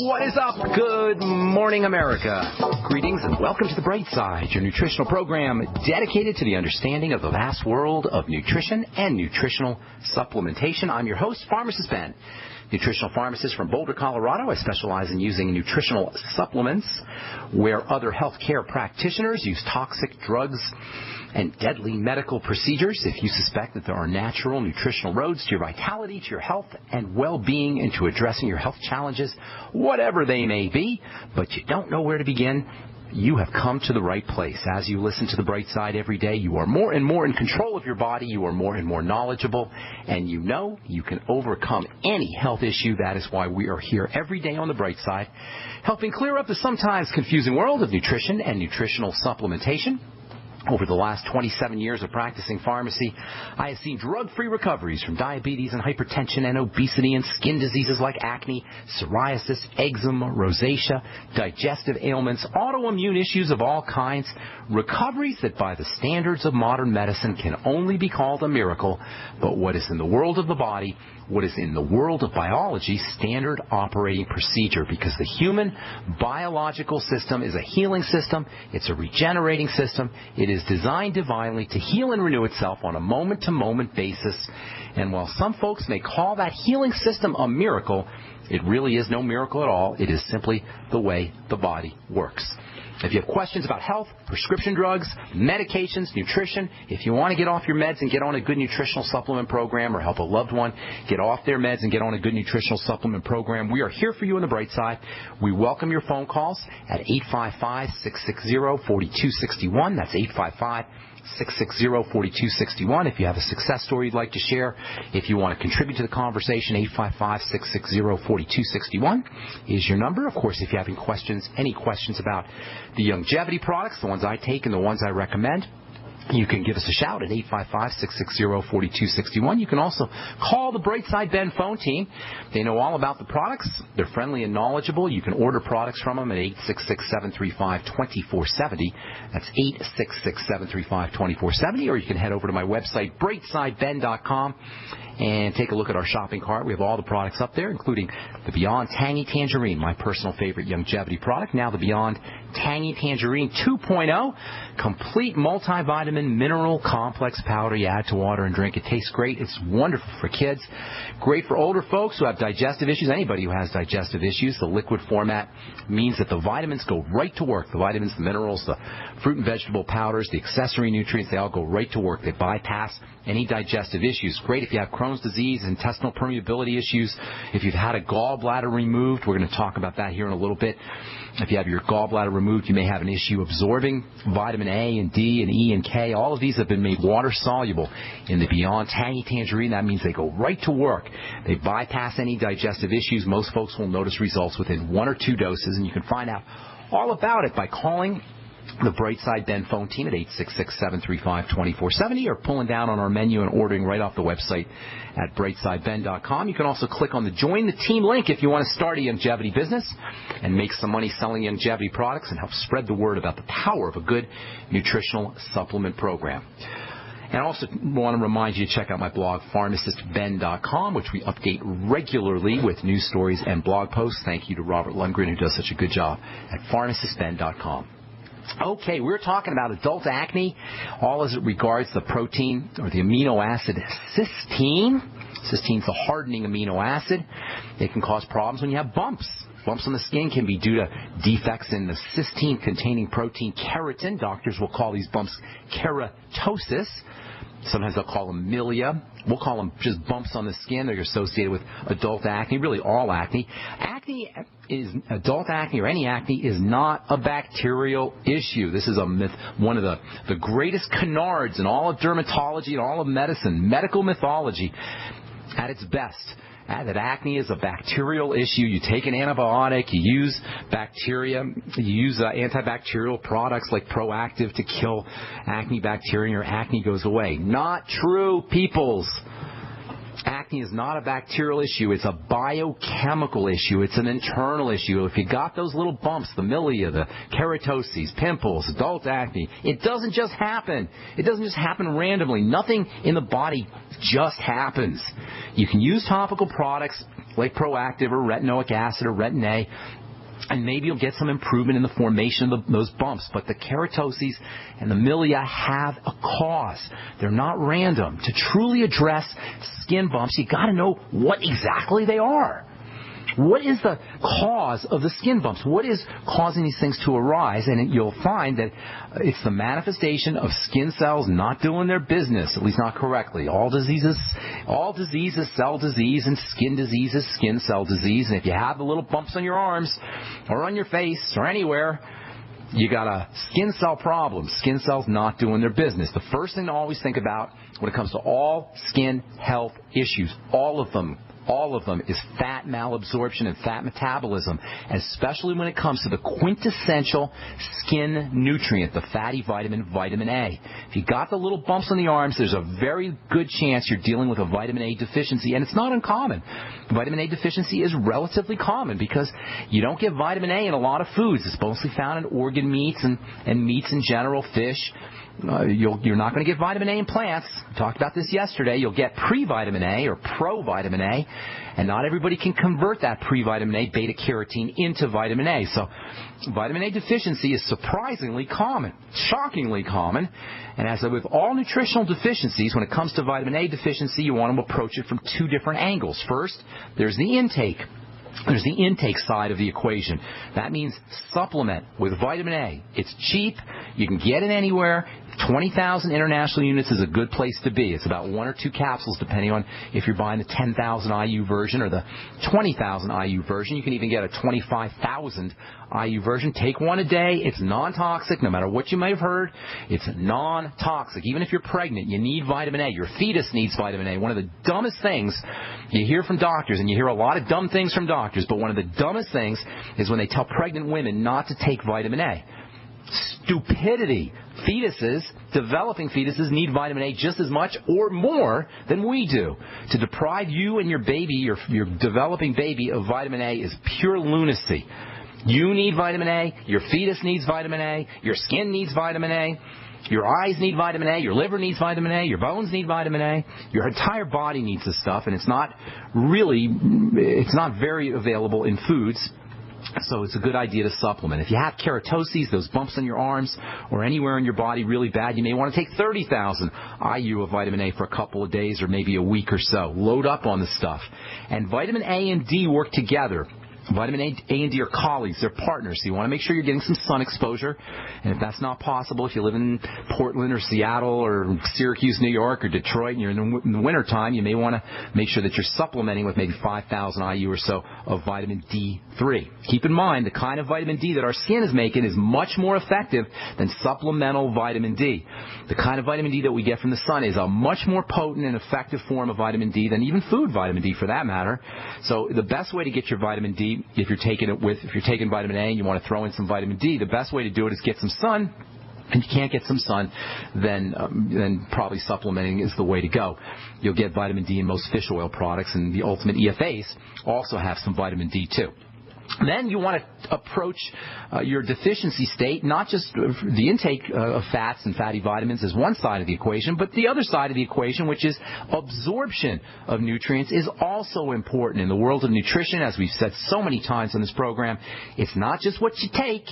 What is up? Good morning, America. Greetings and welcome to the Brightside, your nutritional program dedicated to the understanding of the vast world of nutrition and nutritional supplementation. I'm your host, Pharmacist Ben, nutritional pharmacist from Boulder, Colorado. I specialize in using nutritional supplements where other healthcare practitioners use toxic drugs and deadly medical procedures. If you suspect that there are natural nutritional roads to your vitality, to your health and well-being, and to addressing your health challenges, whatever they may be, but you don't know where to begin, you have come to the right place. As you listen to the Bright Side every day, you are more and more in control of your body, you are more and more knowledgeable, and you know you can overcome any health issue. That is why we are here every day on the Bright Side, helping clear up the sometimes confusing world of nutrition and nutritional supplementation. Over the last 27 years of practicing pharmacy, I have seen drug-free recoveries from diabetes and hypertension and obesity and skin diseases like acne, psoriasis, eczema, rosacea, digestive ailments, autoimmune issues of all kinds, recoveries that by the standards of modern medicine can only be called a miracle, but what is in the world of the body, what is in the world of biology, standard operating procedure, because the human biological system is a healing system, it's a regenerating system, it is designed divinely to heal and renew itself on a moment-to-moment basis, and while some folks may call that healing system a miracle, it really is no miracle at all. It is simply the way the body works. If you have questions about health, prescription drugs, medications, nutrition, if you want to get off your meds and get on a good nutritional supplement program or help a loved one get off their meds and get on a good nutritional supplement program, we are here for you on the Bright Side. We welcome your phone calls at 855-660-4261. That's 855-660-4261. If you have a success story you'd like to share, if you want to contribute to the conversation, 855-660-4261 is your number. Of course, if you have any questions about the longevity products, the ones I take and the ones I recommend, you can give us a shout at 855-660-4261. You can also call the Brightside Ben phone team. They know all about the products. They're friendly and knowledgeable. You can order products from them at 866-735-2470. That's 866-735-2470. Or you can head over to my website, brightsideben.com, and take a look at our shopping cart. We have all the products up there, including the Beyond Tangy Tangerine, my personal favorite longevity product. Now the Beyond Tangy Tangerine 2.0, complete multivitamin mineral complex powder you add to water and drink. It tastes great. It's wonderful for kids. Great for older folks who have digestive issues. Anybody who has digestive issues. The liquid format means that the vitamins go right to work. The vitamins, the minerals, the fruit and vegetable powders, the accessory nutrients, they all go right to work. They bypass any digestive issues. Great if you have Crohn's disease, intestinal permeability issues. If you've had a gallbladder removed, we're going to talk about that here in a little bit. If you have your gallbladder removed, you may have an issue absorbing vitamin A and D and E and K. All of these have been made water soluble in the Beyond Tangy Tangerine. That means they go right to work. They bypass any digestive issues. Most folks will notice results within 1 or 2 doses, and you can find out all about it by calling the Brightside Ben phone team at 866-735-2470 or pulling down on our menu and ordering right off the website at brightsideben.com. You can also click on the Join the Team link if you want to start a longevity business and make some money selling longevity products and help spread the word about the power of a good nutritional supplement program. And I also want to remind you to check out my blog, pharmacistben.com, which we update regularly with news stories and blog posts. Thank you to Robert Lundgren, who does such a good job at pharmacistben.com. Okay, we're talking about adult acne, all as it regards the protein or the amino acid cysteine. Cysteine is a hardening amino acid. It can cause problems when you have bumps. Bumps on the skin can be due to defects in the cysteine-containing protein keratin. Doctors will call these bumps keratosis. Sometimes they'll call them milia. We'll call them just bumps on the skin. They're associated with adult acne, really all acne. Adult acne or any acne is not a bacterial issue. This is a myth, one of the greatest canards in all of dermatology and all of medicine, medical mythology at its best. That acne is a bacterial issue. You take an antibiotic, you use bacteria, you use antibacterial products like Proactive to kill acne bacteria, and your acne goes away. Not true, peoples. Acne is not a bacterial issue. It's a biochemical issue. It's an internal issue. If you got those little bumps, the milia, the keratoses, pimples, adult acne, it doesn't just happen. It doesn't just happen randomly. Nothing in the body just happens. You can use topical products like Proactive or retinoic acid or Retin A, and maybe you'll get some improvement in the formation of those bumps. But the keratoses and the milia have a cause. They're not random. To truly address skin bumps, you got to know what exactly they are. What is the cause of the skin bumps? What is causing these things to arise? And you'll find that it's the manifestation of skin cells not doing their business, at least not correctly. All disease is cell disease, and skin disease is skin cell disease. And if you have the little bumps on your arms or on your face or anywhere, you got a skin cell problem. Skin cells not doing their business. The first thing to always think about when it comes to all skin health issues, all of them, is fat malabsorption and fat metabolism, especially when it comes to the quintessential skin nutrient, the fatty vitamin, vitamin A. If you got the little bumps on the arms, there's a very good chance you're dealing with a vitamin A deficiency, and it's not uncommon. Vitamin A deficiency is relatively common because you don't get vitamin A in a lot of foods. It's mostly found in organ meats and meats in general, fish. You're not going to get vitamin A in plants. We talked about this yesterday. You'll get pre-vitamin A or pro-vitamin A, and not everybody can convert that pre-vitamin A, beta-carotene, into vitamin A. So vitamin A deficiency is surprisingly common, shockingly common. And as with all nutritional deficiencies, when it comes to vitamin A deficiency, you want to approach it from two different angles. First, there's the intake. There's the intake side of the equation. That means supplement with vitamin A. It's cheap. You can get it anywhere. 20,000 international units is a good place to be. It's about 1 or 2 capsules, depending on if you're buying the 10,000 IU version or the 20,000 IU version. You can even get a 25,000 IU version. Take one a day. It's non-toxic, no matter what you may have heard. It's non-toxic. Even if you're pregnant, you need vitamin A. Your fetus needs vitamin A. One of the dumbest things you hear from doctors, and you hear a lot of dumb things from doctors, but one of the dumbest things is when they tell pregnant women not to take vitamin A. Stupidity. Fetuses, developing fetuses, need vitamin A just as much or more than we do. To deprive you and your baby, your developing baby, of vitamin A is pure lunacy. You need vitamin A, your fetus needs vitamin A, your skin needs vitamin A, your eyes need vitamin A, your liver needs vitamin A, your bones need vitamin A, your entire body needs this stuff, and it's not very available in foods. So it's a good idea to supplement. If you have keratoses, those bumps on your arms or anywhere in your body really bad, you may want to take 30,000 IU of vitamin A for a couple of days or maybe a week or so. Load up on the stuff. And vitamin A and D work together. Vitamin A and D are colleagues. They're partners. So you want to make sure you're getting some sun exposure. And if that's not possible, if you live in Portland or Seattle or Syracuse, New York, or Detroit, and you're in the wintertime, you may want to make sure that you're supplementing with maybe 5,000 IU or so of vitamin D3. Keep in mind, the kind of vitamin D that our skin is making is much more effective than supplemental vitamin D. The kind of vitamin D that we get from the sun is a much more potent and effective form of vitamin D than even food vitamin D for that matter. So the best way to get your vitamin D, if you're taking vitamin A and you want to throw in some vitamin D, the best way to do it is get some sun. And you can't get some sun, then probably supplementing is the way to go. You'll get vitamin D in most fish oil products, and the Ultimate EFAs also have some vitamin D too. Then you want to approach your deficiency state, not just the intake of fats and fatty vitamins is one side of the equation, but the other side of the equation, which is absorption of nutrients, is also important. In the world of nutrition, as we've said so many times on this program, it's not just what you take,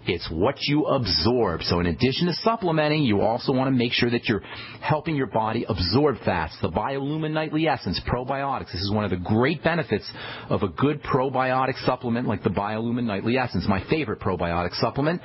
it's what you absorb. So in addition to supplementing, you also want to make sure that you're helping your body absorb fats. The Biolumin Nightly Essence, probiotics. This is one of the great benefits of a good probiotic supplement like the Biolumin Nightly Essence, my favorite probiotic supplement.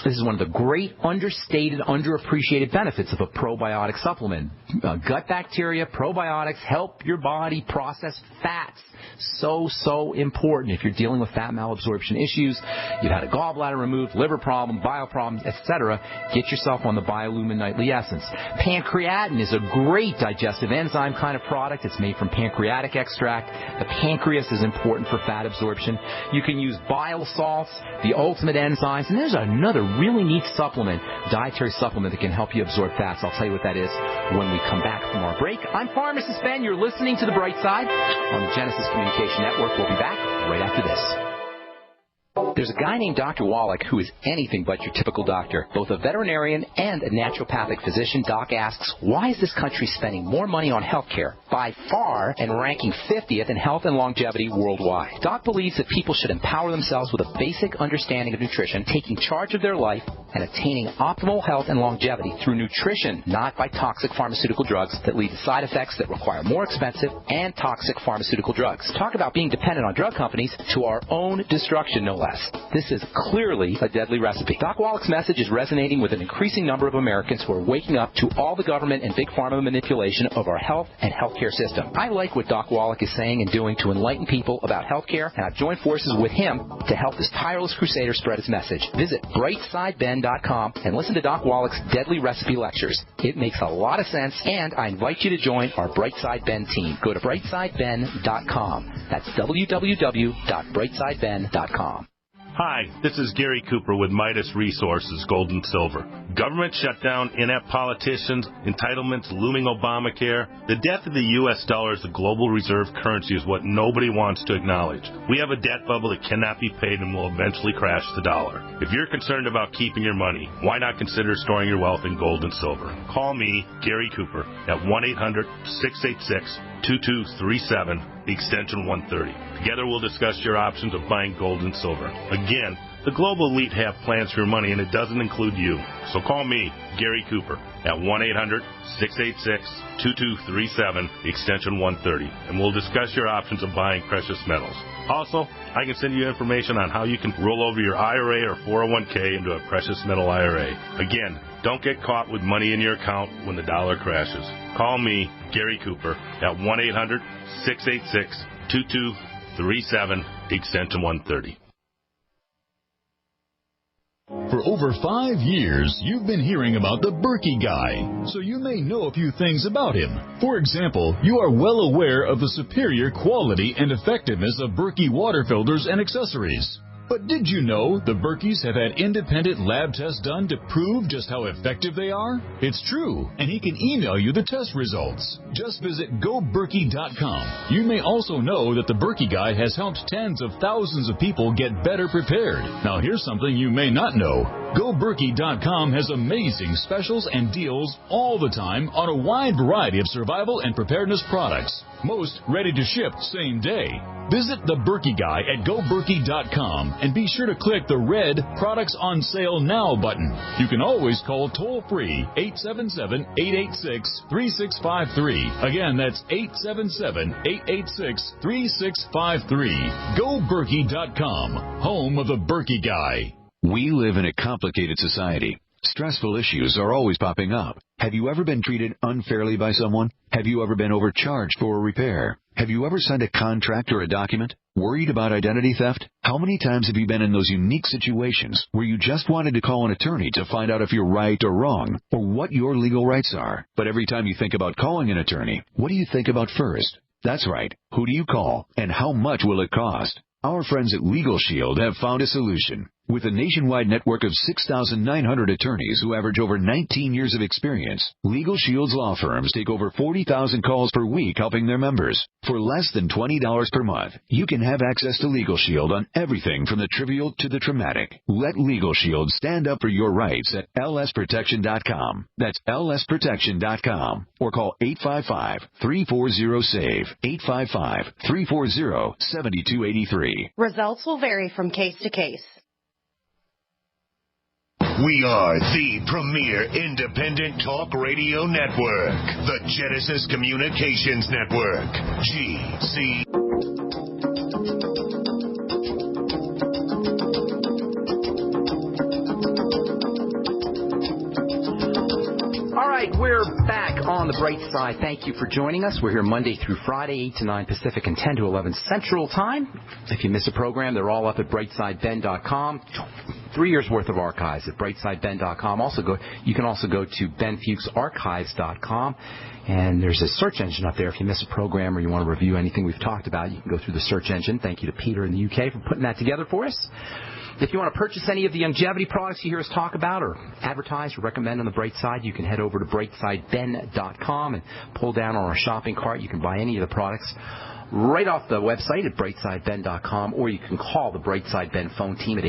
This is one of the great understated, underappreciated benefits of a probiotic supplement. Gut bacteria, probiotics help your body process fats. So important if you're dealing with fat malabsorption issues. You've had a gallbladder removed, liver problem, bile problems, etc. Get yourself on the Biolumin Nightly Essence. Pancreatin is a great digestive enzyme kind of product. It's made from pancreatic extract. The pancreas is important for fat absorption. You can use bile salts, the ultimate enzymes, and there's another really neat supplement, dietary supplement that can help you absorb fats. I'll tell you what that is when we come back from our break. I'm Pharmacist Ben. You're listening to The Brightside on the Genesis Communication Network. We'll be back right after this. There's a guy named Dr. Wallach who is anything but your typical doctor. Both a veterinarian and a naturopathic physician, Doc asks, why is this country spending more money on health care by far and ranking 50th in health and longevity worldwide? Doc believes that people should empower themselves with a basic understanding of nutrition, taking charge of their life, and attaining optimal health and longevity through nutrition, not by toxic pharmaceutical drugs that lead to side effects that require more expensive and toxic pharmaceutical drugs. Talk about being dependent on drug companies to our own destruction, no less. This is clearly a deadly recipe. Doc Wallach's message is resonating with an increasing number of Americans who are waking up to all the government and big pharma manipulation of our health and healthcare system. I like what Doc Wallach is saying and doing to enlighten people about healthcare, and I've joined forces with him to help this tireless crusader spread his message. Visit BrightSideBen.com and listen to Doc Wallach's deadly recipe lectures. It makes a lot of sense, and I invite you to join our Brightside Ben team. Go to BrightSideBen.com. That's www.BrightSideBen.com. Hi, this is Gary Cooper with Midas Resources, Gold and Silver. Government shutdown, inept politicians, entitlements, looming Obamacare. The death of the U.S. dollar as the global reserve currency is what nobody wants to acknowledge. We have a debt bubble that cannot be paid and will eventually crash the dollar. If you're concerned about keeping your money, why not consider storing your wealth in gold and silver? Call me, Gary Cooper, at 1-800-686-2237, extension 130. Together we'll discuss your options of buying gold and silver. Again, the global elite have plans for your money, and it doesn't include you. So call me, Gary Cooper, at 1-800-686-2237, extension 130, and we'll discuss your options of buying precious metals. Also, I can send you information on how you can roll over your IRA or 401k into a precious metal IRA. Again, don't get caught with money in your account when the dollar crashes. Call me, Gary Cooper, at 1-800-686-2237, extension 130. For over 5 years, you've been hearing about the Berkey Guy, so you may know a few things about him. For example, you are well aware of the superior quality and effectiveness of Berkey water filters and accessories. But did you know the Berkeys have had independent lab tests done to prove just how effective they are? It's true, and he can email you the test results. Just visit GoBerkey.com. You may also know that the Berkey Guy has helped tens of thousands of people get better prepared. Now here's something you may not know. GoBerkey.com has amazing specials and deals all the time on a wide variety of survival and preparedness products. Most ready to ship same day. Visit the Berkey Guy at GoBerkey.com and be sure to click the red Products on Sale Now button. You can always call toll-free 877-886-3653. Again, that's 877-886-3653. GoBerkey.com, home of the Berkey Guy. We live in a complicated society. Stressful issues are always popping up. Have you ever been treated unfairly by someone? Have you ever been overcharged for a repair? Have you ever signed a contract or a document? Worried about identity theft? How many times have you been in those unique situations where you just wanted to call an attorney to find out if you're right or wrong, or what your legal rights are? But every time you think about calling an attorney, what do you think about first? That's right. Who do you call, and how much will it cost? Our friends at Legal Shield have found a solution. With a nationwide network of 6,900 attorneys who average over 19 years of experience, Legal Shield's law firms take over 40,000 calls per week helping their members. For less than $20 per month, you can have access to Legal Shield on everything from the trivial to the traumatic. Let Legal Shield stand up for your rights at lsprotection.com. That's lsprotection.com. Or call 855-340-SAVE, 855-340-7283. Results will vary from case to case. We are the premier independent talk radio network, the Genesis Communications Network, GC. All right, we're back on the bright side. Thank you for joining us. We're here Monday through Friday, 8 to 9 Pacific and 10 to 11 Central Time. If you miss a program, they're all up at brightsideben.com. 3 years worth of archives at brightsideben.com. You can also go to benfuchsarchives.com, and there's a search engine up there. If you miss a program or you want to review anything we've talked about, you can go through the search engine. Thank you to Peter in the UK for putting that together for us. If you want to purchase any of the longevity products you hear us talk about or advertise or recommend on the Brightside, you can head over to brightsideben.com and pull down on our shopping cart. You can buy any of the products right off the website at brightsideben.com, or you can call the Brightside Ben phone team at